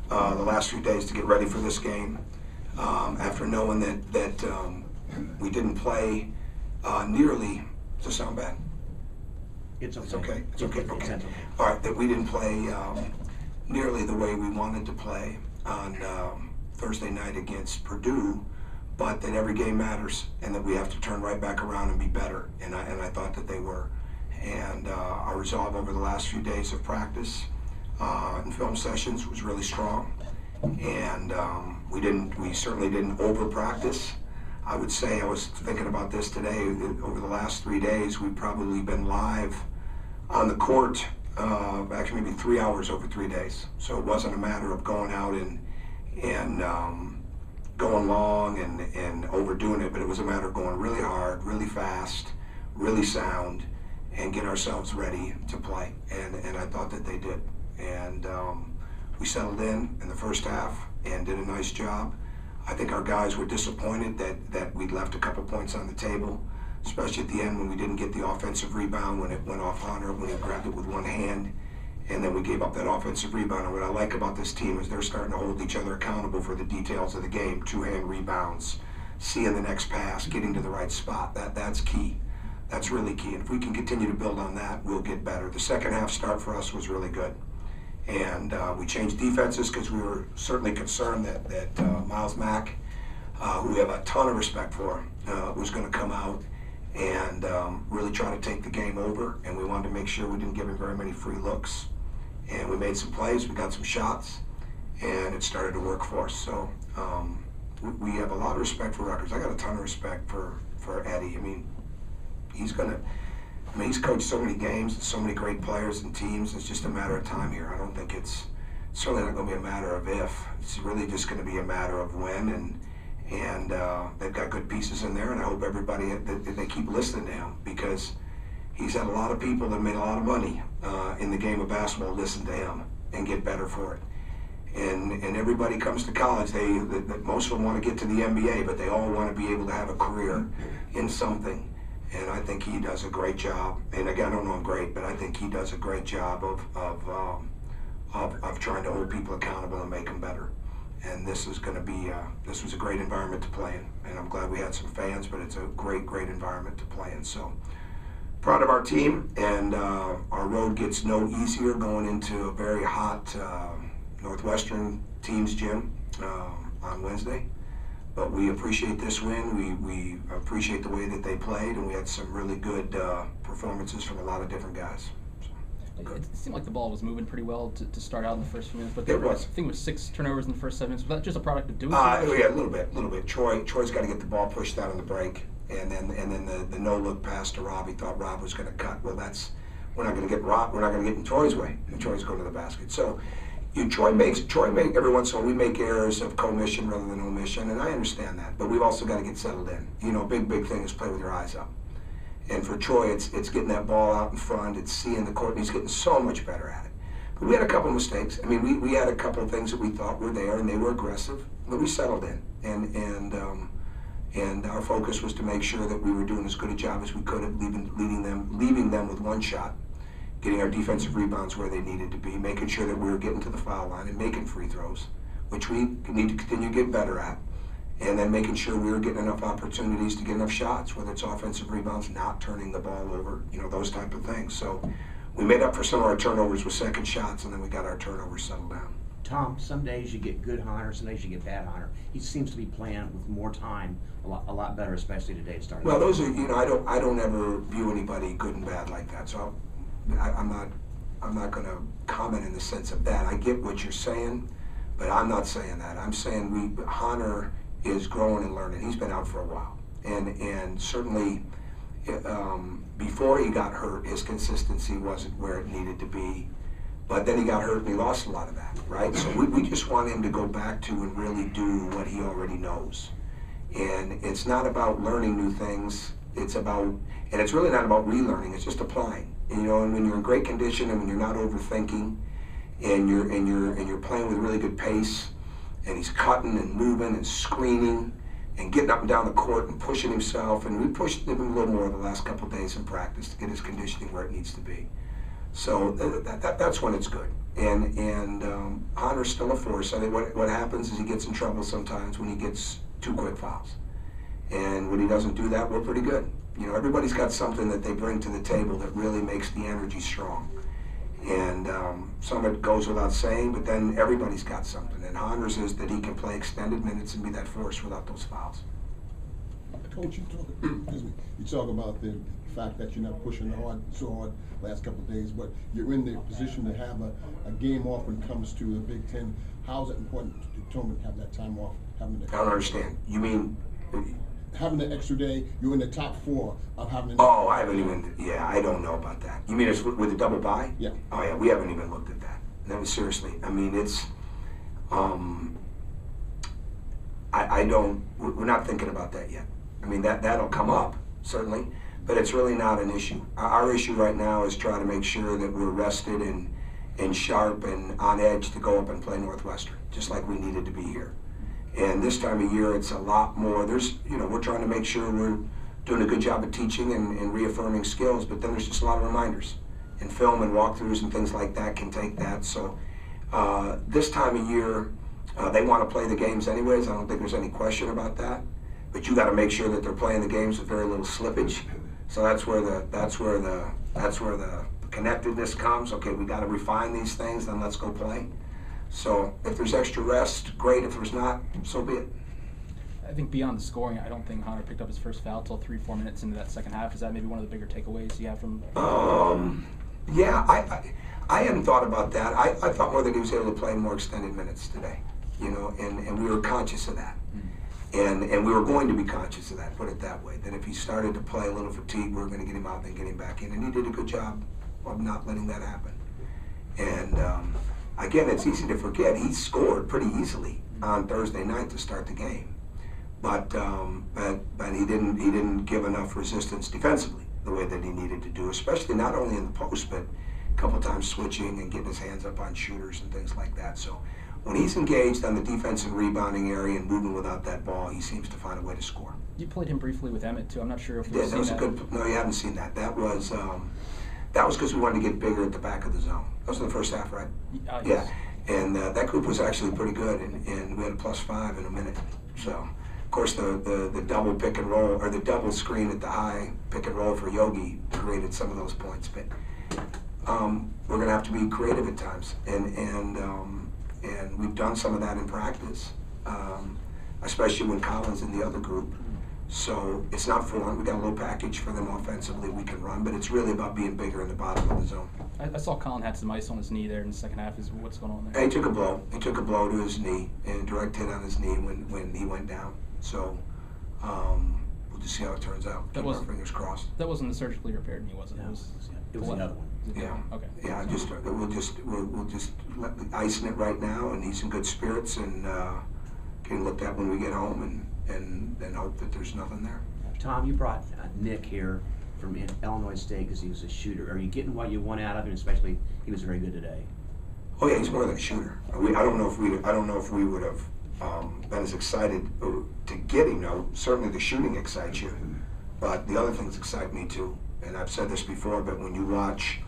the last few days to get ready for this game. After knowing that we didn't play nearly, does it sound bad? It's okay. It's okay. It's okay. It's Okay. okay. All right. That we didn't play nearly the way we wanted to play on Thursday night against Purdue, but that every game matters and that we have to turn right back around and be better. And I thought that they were. And our resolve over the last few days of practice and film sessions was really strong. And we certainly didn't over practice. I would say, I was thinking about this today, over the last 3 days, we've probably been live on the court, actually maybe 3 hours over 3 days. So it wasn't a matter of going out and going long and overdoing it, but it was a matter of going really hard, really fast, really sound, and get ourselves ready to play. And I thought that they did. And we settled in the first half and did a nice job. I think our guys were disappointed that we'd left a couple points on the table, especially at the end when we didn't get the offensive rebound, when it went off Hunter, when he grabbed it with one hand, and then we gave up that offensive rebound. And what I like about this team is they're starting to hold each other accountable for the details of the game, two-hand rebounds, seeing the next pass, getting to the right spot. That's key. That's really key. And if we can continue to build on that, we'll get better. The second half start for us was really good. And we changed defenses because we were certainly concerned that Miles Mack, who we have a ton of respect for, was going to come out and really try to take the game over. And we wanted to make sure we didn't give him very many free looks. And we made some plays, we got some shots, and it started to work for us. So we have a lot of respect for Rutgers. I got a ton of respect for Eddie. I mean, he's coached so many games and so many great players and teams. It's just a matter of time here. I don't think it's certainly not going to be a matter of if. It's really just going to be a matter of when. And they've got good pieces in there. And I hope everybody that they keep listening to him, because he's had a lot of people that made a lot of money in the game of basketball listen to him and get better for it. And everybody comes to college. Most of them want to get to the NBA, but they all want to be able to have a career in something. And I think he does a great job. And again, I don't know him great, but I think he does a great job of trying to hold people accountable and make them better. And this was a great environment to play in. And I'm glad we had some fans, but it's a great environment to play in. So proud of our team, and our road gets no easier going into a very hot Northwestern team's gym on Wednesday. But we appreciate this win. We appreciate the way that they played, and we had some really good performances from a lot of different guys. So, it seemed like the ball was moving pretty well to start out in the first few minutes, but it was. I think it was 6 turnovers in the first 7 minutes. Was that just a product of doing Yeah, a little bit. Troy's got to get the ball pushed out on the break, and then the no-look pass to Rob. He thought Rob was going to cut. Well, we're not going to get Rob. We're not going to get in Troy's way. And Troy's going to the basket. So. Troy make every once in a while we make errors of commission rather than omission, and I understand that. But we've also got to get settled in. You know, big thing is play with your eyes up. And for Troy, it's getting that ball out in front. It's seeing the court, and he's getting so much better at it. But we had a couple of mistakes. I mean, we had a couple of things that we thought were there, and they were aggressive. But we settled in, and our focus was to make sure that we were doing as good a job as we could at leaving them with one shot. Getting our defensive rebounds where they needed to be, making sure that we were getting to the foul line and making free throws, which we need to continue to get better at, and then making sure we were getting enough opportunities to get enough shots, whether it's offensive rebounds, not turning the ball over, those type of things. So we made up for some of our turnovers with second shots, and then we got our turnovers settled down. Tom, some days you get good Hunter, some days you get bad Hunter. He seems to be playing with more time, a lot better, especially today at starting. Well, those are, I don't ever view anybody good and bad like that. So I'm not going to comment in the sense of that. I get what you're saying, but I'm not saying that. I'm saying Hunter is growing and learning. He's been out for a while, and certainly before he got hurt, his consistency wasn't where it needed to be. But then he got hurt and he lost a lot of that, right? So we just want him to go back to and really do what he already knows. And it's not about learning new things. It's really not about relearning. It's just applying. And when you're in great condition and when you're not overthinking, and you're playing with really good pace, and he's cutting and moving and screening and getting up and down the court and pushing himself. And we pushed him a little more the last couple of days in practice to get his conditioning where it needs to be. So that's when it's good. And Hunter's still a force. I mean, what happens is he gets in trouble sometimes when he gets 2 quick fouls. And when he doesn't do that, we're pretty good. You know, everybody's got something that they bring to the table that really makes the energy strong. And some of it goes without saying, but then everybody's got something. And Hunter's is that he can play extended minutes and be that force without those fouls. Coach, you talk about the fact that you're not pushing so hard last couple of days, but you're in the position to have a game off when it comes to the Big Ten. How is it important to determine to have that time off? I don't understand. You mean? Having the extra day, you're in the top 4 of having. Oh, I haven't even. Yeah, I don't know about that. You mean it's with the double bye? Yeah. Oh yeah, we haven't even looked at that. No, seriously. I mean, it's. I don't. We're not thinking about that yet. I mean, that'll come up certainly, but it's really not an issue. Our issue right now is trying to make sure that we're rested and sharp and on edge to go up and play Northwestern, just like we needed to be here. And this time of year, it's a lot more. We're trying to make sure we're doing a good job of teaching and reaffirming skills, but then there's just a lot of reminders. And film and walkthroughs and things like that can take that. So this time of year, they want to play the games anyways. I don't think there's any question about that. But you got to make sure that they're playing the games with very little slippage. So that's where the connectedness comes. Okay, we got to refine these things, then let's go play. So if there's extra rest, great. If there's not, so be it. I think beyond the scoring, I don't think Hunter picked up his first foul till 3-4 minutes into that second half. Is that maybe one of the bigger takeaways you have from? Yeah, I hadn't thought about that. I thought more that he was able to play more extended minutes today, and we were conscious of that. And we were going to be conscious of that, put it that way, that if he started to play a little fatigued, we were going to get him out and get him back in. And he did a good job of not letting that happen. And again, it's easy to forget, he scored pretty easily on Thursday night to start the game. But he didn't give enough resistance defensively the way that he needed to do, especially not only in the post, but a couple times switching and getting his hands up on shooters and things like that. So when he's engaged on the defense and rebounding area and moving without that ball, he seems to find a way to score. You played him briefly with Emmett too. I'm not sure if you've Yeah, seen that. No, you haven't seen that. That was because we wanted to get bigger at the back of the zone. That was in the first half, right? Yes. Yeah, and that group was actually pretty good, and we had a +5 in a minute. So, of course, the double pick and roll, or the double screen at the high pick and roll for Yogi created some of those points. But we're going to have to be creative at times, and we've done some of that in practice, especially when Colin's in the other group. So it's not foreign. We got a little package for them offensively we can run, but it's really about being bigger in the bottom of the zone. I saw Colin had some ice on his knee there in the second half. Is what's going on there? He took a blow. He took a blow to his knee, and a direct hit on his knee when he went down. So we'll just see how it turns out. Keep our fingers crossed. That wasn't the surgically repaired knee, was it? No, it was another one. Yeah. Okay. Yeah. We'll just icing it right now, and he's in good spirits, and getting looked at when we get home, and hope that there's nothing there. Tom, you brought Nick here from Illinois State because he was a shooter. Are you getting what you want out of him? Especially, he was very good today. Oh yeah, he's more than a shooter. I don't know if we would have been as excited to get him. Now, certainly the shooting excites you, but the other things excite me too. And I've said this before, but when you watch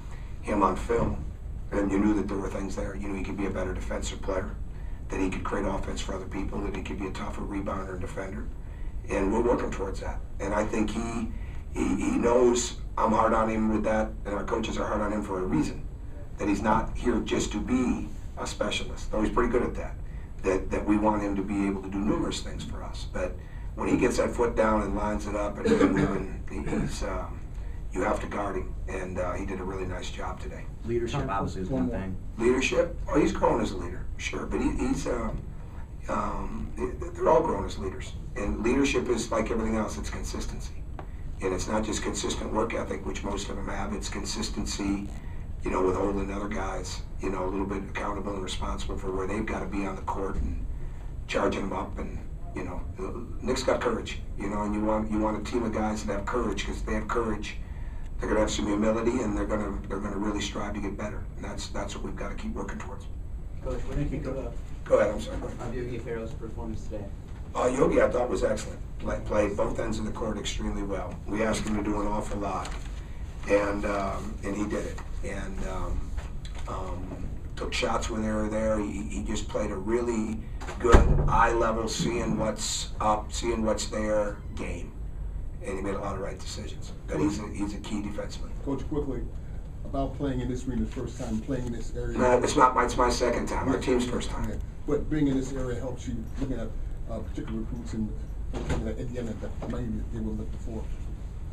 him on film, and you knew that there were things there. He could be a better defensive player, that he could create offense for other people, that he could be a tougher rebounder and defender. And we're working towards that. And I think he knows I'm hard on him with that, and our coaches are hard on him for a reason. That he's not here just to be a specialist, though he's pretty good at that. That we want him to be able to do numerous things for us. But when he gets that foot down and lines it up and he's moving, you have to guard him. And he did a really nice job today. Leadership obviously is one thing. Leadership? Oh, he's grown as a leader, sure. But they're all grown as leaders. And leadership is like everything else, it's consistency. And it's not just consistent work ethic, which most of them have, it's consistency, with holding other guys, a little bit accountable and responsible for where they've got to be on the court and charging them up. And, Nick's got courage, and you want a team of guys that have courage, because if they have courage, they're going to have some humility, and they're going to really strive to get better. And that's what we've got to keep working towards. Coach, what did you Go ahead, I'm sorry. of Yogi Ferrell's performance today? Yogi, I thought, was excellent. Played both ends of the court extremely well. We asked him to do an awful lot, and he did it. and took shots when they were there. He just played a really good eye level, seeing what's up, seeing what's there game, and he made a lot of right decisions. But he's a key defenseman. Coach, quickly, about playing in this arena the first time, playing in this area. No, it's my second time. Our team's first time. Yeah. But being in this area helps you looking at particular recruits and at the end of that maybe they were looking for.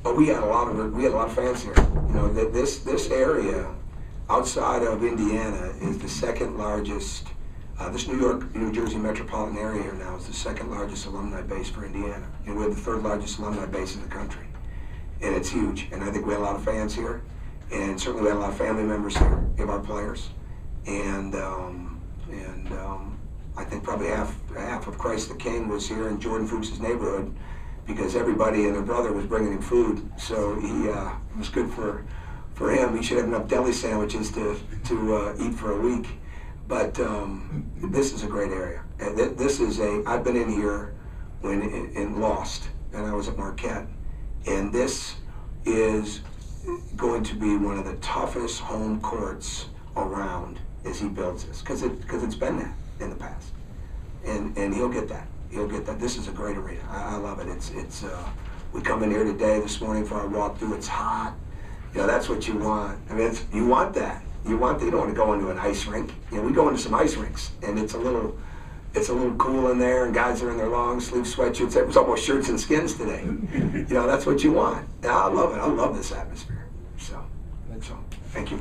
But we had a lot of fans here. You know, this area outside of Indiana is the second largest. This New York, New Jersey metropolitan area here now is the second largest alumni base for Indiana. And we're the third largest alumni base in the country. And it's huge. And I think we had a lot of fans here. And certainly we had a lot of family members here of our players. And I think probably half of Christ the King was here in Jordan Fuchs' neighborhood, because everybody and their brother was bringing him food. So it was good for him. He should have enough deli sandwiches to eat for a week. But this is a great area. And I've been in here when in Lost, and I was at Marquette. And this is going to be one of the toughest home courts around as he builds this, because it's been that in the past. And he'll get that. He'll get that. This is a great arena. I love it. It's we come in here today, this morning for our walkthrough. It's hot. You know, that's what you want. I mean, you want that. You don't want to go into an ice rink. You know, we go into some ice rinks, and it's a little cool in there, and guys are in their long sleeve sweatshirts. It was almost shirts and skins today. You know, that's what you want. And I love it. I love this atmosphere. So thank you.